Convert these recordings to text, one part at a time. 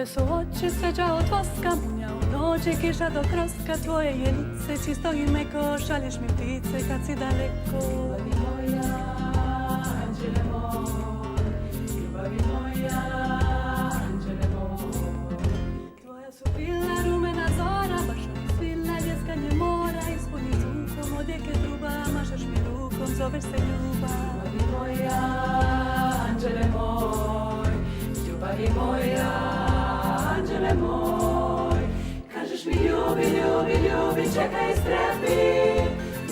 Tvoje su oči sređa od voska, munja u noći, kiša do kroska. Tvoje je lice čisto i meko, šalješ mi ptice kad si daleko. Ljubavi moja, anđele moj, ljubavi moja, anđele moj. Tvoja su krila rumena zora, baš od svila ljeskanje mora. Ispuni zvukom od rijeke truba, mašeš mi rukom, zoveš se ljubav. Ljubavi moja, anđele moj, ljubavi moja, anđele moj. Kažeš mi ljubi, ljubi, ljubi, čekaj i strepi.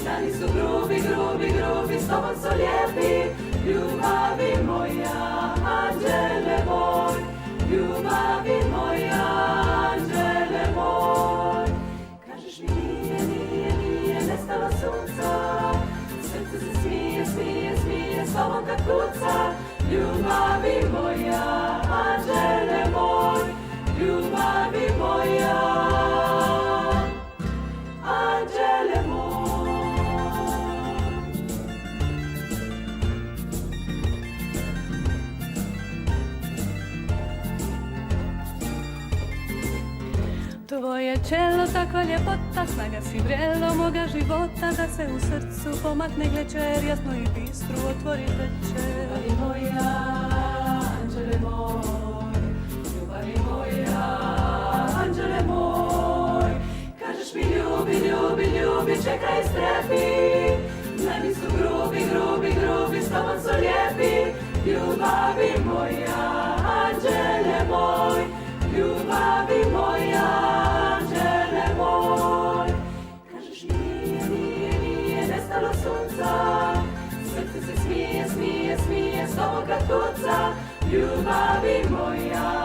Dani su grubi, grubi, grubi, s tobom su lijepi. Ljubavi moja, anđele moj, ljubavi moja, anđele moj. Kažeš mi nije, nije, nije nestalo sunca. Srce se smije, smije, smije, s tobom kad kuca. Ljubavi moja, anđele moj, ljubavi moja, anđele moj. Tvoje čelo, takva ljepota, snaga si vrelo moga života, da se u srcu pomakne glečer, jasno i bistru otvori večer. Ljubavi moja, anđele moj, ljubavi moja, anđele moj. Kažeš mi ljubi, ljubi, ljubi, čekaj i strepi. Dani su grubi, grubi, grubi, s tobom su lijepi. Ljubavi moja, anđele moj, ljubavi moja, anđele moj. Kažeš nije, nije, nije nestalo sunca. Srce se smije, smije, smije, s tobom kad kuca. Ljubavi moja,